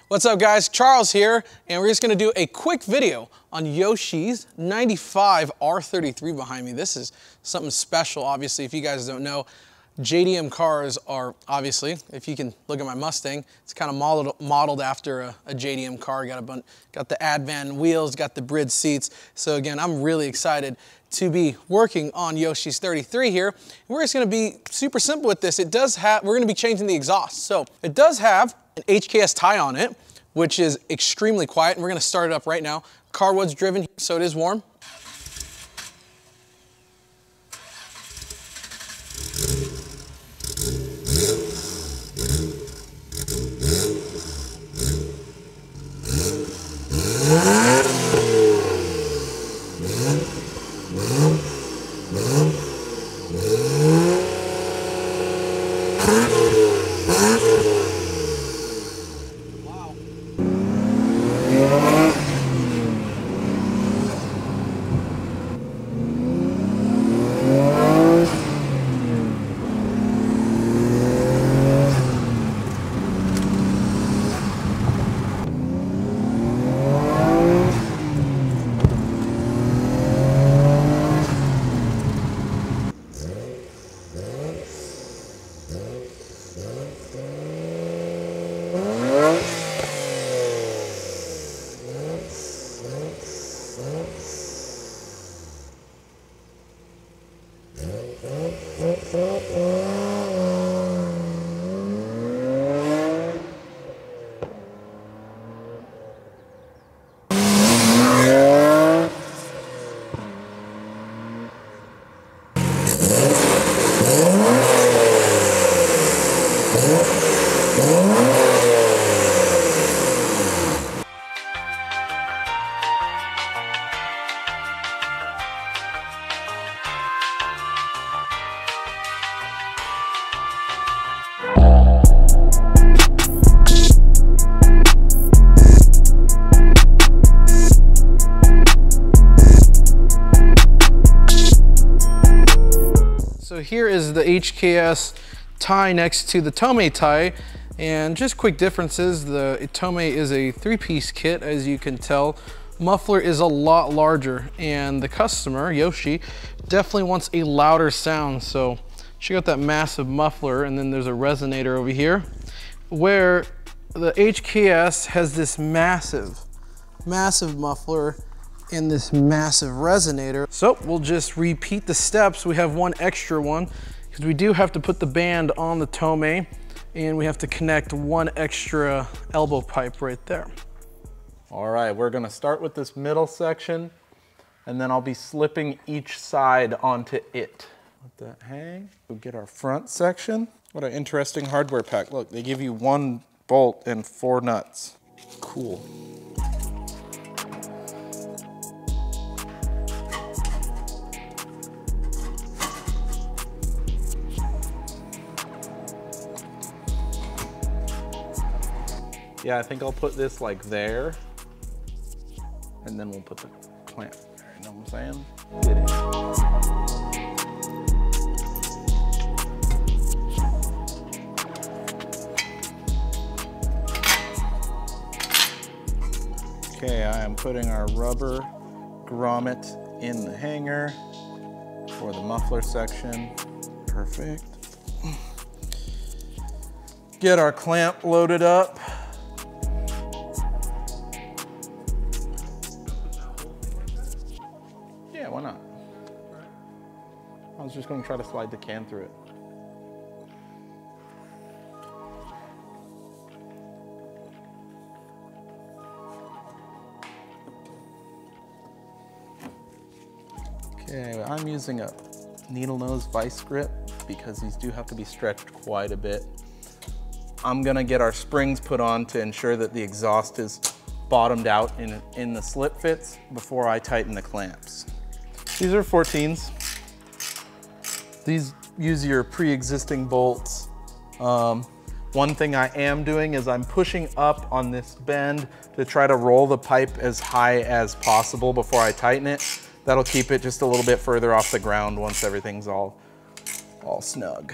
What's up guys, Charles here, and we're just gonna do a quick video on Yoshi's 95 R33 behind me. This is something special, obviously. If you guys don't know, JDM cars are obviously, if you can look at my Mustang, it's kind of modeled after a JDM car. Got the Advan wheels, got the bridge seats. So again, I'm really excited to be working on Yoshi's 33 here. We're just gonna be super simple with this. We're gonna be changing the exhaust. So it does have an HKS tie on it, which is extremely quiet, and we're gonna start it up right now. Car was driven, so it is warm. So here is the HKS tie next to the Tomei tie, and just quick differences. The Tomei is a 3-piece kit, as you can tell. Muffler is a lot larger, and the customer, Yoshi, definitely wants a louder sound. So she got that massive muffler, and then there's a resonator over here, where the HKS has this massive muffler and this massive resonator. So we'll just repeat the steps. We have one extra one because we do have to put the band on the Tomei, and we have to connect one extra elbow pipe right there. All right, we're gonna start with this middle section, and then I'll be slipping each side onto it. Let that hang. We'll get our front section. What an interesting hardware pack. Look, they give you 1 bolt and 4 nuts. Cool. Yeah, I think I'll put this like there, and then we'll put the clamp there, you know what I'm saying? Get it. Okay, I am putting our rubber grommet in the hanger for the muffler section. Perfect. Get our clamp loaded up. Yeah, why not? I was just going to try to slide the can through it. Okay, I'm using a needle nose vice grip because these do have to be stretched quite a bit. I'm going to get our springs put on to ensure that the exhaust is bottomed out in the slip fits before I tighten the clamps. These are 14s. These use your pre-existing bolts. One thing I am doing is I'm pushing up on this bend to try to roll the pipe as high as possible before I tighten it. That'll keep it just a little bit further off the ground once everything's all snug.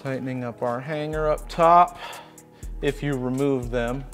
Tightening up our hanger up top. If you remove them,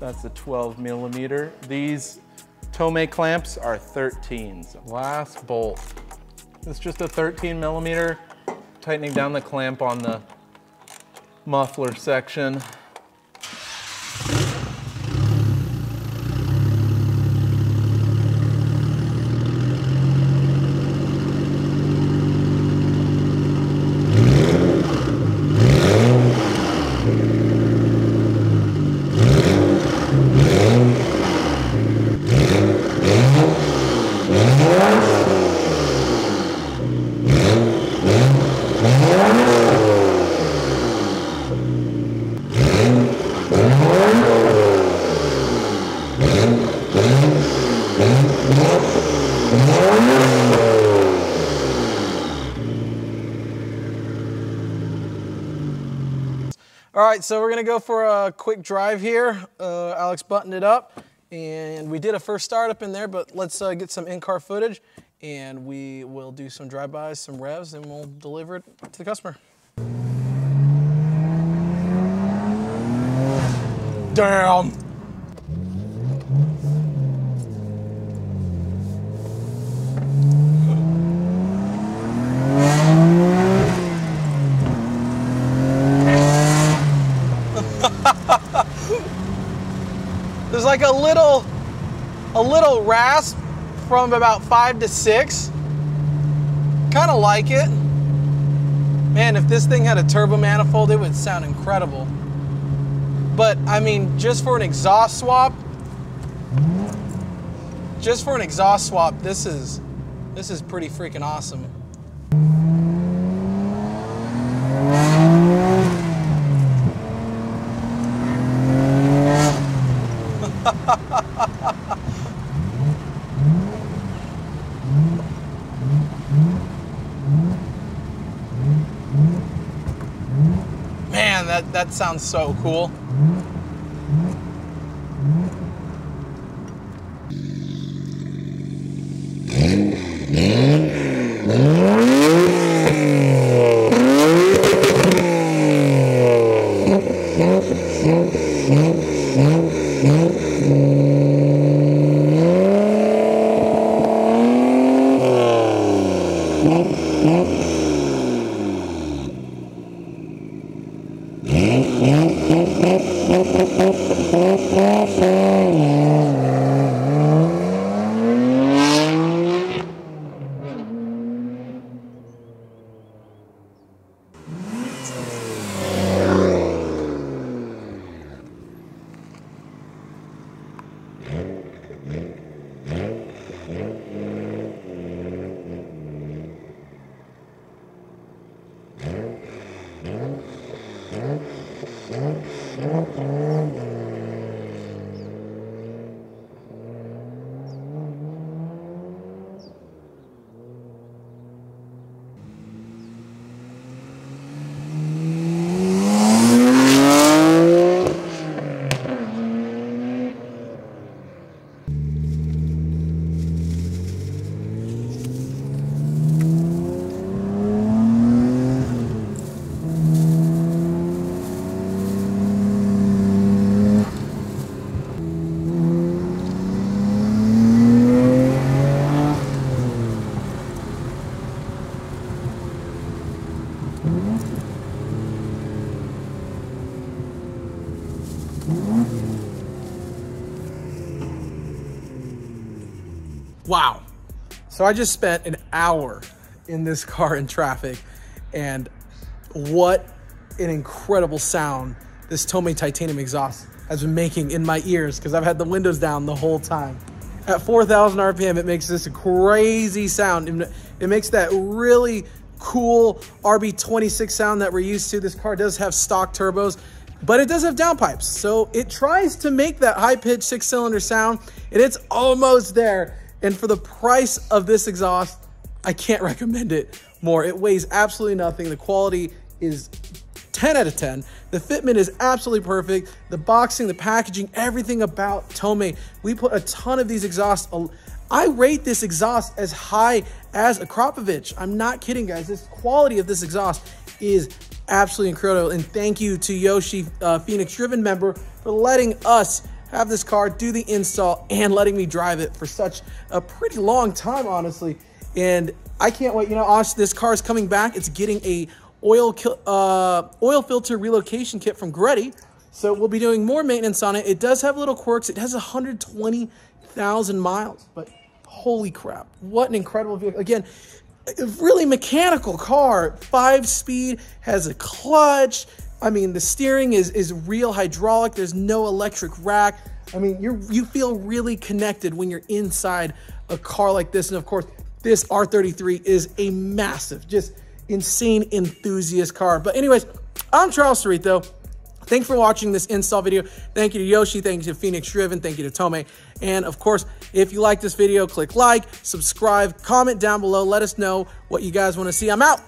That's a 12 millimeter. These Tomei clamps are 13s. Last bolt. It's just a 13 millimeter, tightening down the clamp on the muffler section. All right, so we're gonna go for a quick drive here. Alex buttoned it up, and we did a first startup in there, but let's get some in-car footage, and we will do some drive-bys, some revs, and we'll deliver it to the customer. Damn! There's like a little rasp from about 5 to 6. Kind of like it. Man, if this thing had a turbo manifold, it would sound incredible. But I mean, just for an exhaust swap, this is pretty freaking awesome. Man, that sounds so cool. Wow. So I just spent an hour in this car in traffic, and what an incredible sound this Tomei Titanium exhaust has been making in my ears, because I've had the windows down the whole time. At 4,000 RPM, it makes this crazy sound. It makes that really cool RB26 sound that we're used to. This car does have stock turbos, but it does have downpipes. So it tries to make that high-pitched 6-cylinder sound, and it's almost there. And for the price of this exhaust, I can't recommend it more. It weighs absolutely nothing. The quality is 10 out of 10. The fitment is absolutely perfect. The boxing, the packaging, everything about Tomei. We put a ton of these exhausts. I rate this exhaust as high as a Kropovich. I'm not kidding, guys. This quality of this exhaust is absolutely incredible. And thank you to Yoshi, Phoenix Driven member, for letting us have this car, do the install, and letting me drive it for such a pretty long time, honestly. And I can't wait. You know, honestly, this car is coming back. It's getting a oil filter relocation kit from Gretty. So we'll be doing more maintenance on it. It does have little quirks. It has 120,000 miles, but holy crap, what an incredible vehicle. Again, a really mechanical car, 5-speed, has a clutch. I mean, the steering is real hydraulic. There's no electric rack. I mean, you feel really connected when you're inside a car like this. And of course, this R33 is a massive, just insane enthusiast car. But anyways, I'm Charles Cerrito. Thanks for watching this install video. Thank you to Yoshi. Thank you to Phoenix Driven. Thank you to Tomei. And of course, if you like this video, click like, subscribe, comment down below. Let us know what you guys want to see. I'm out.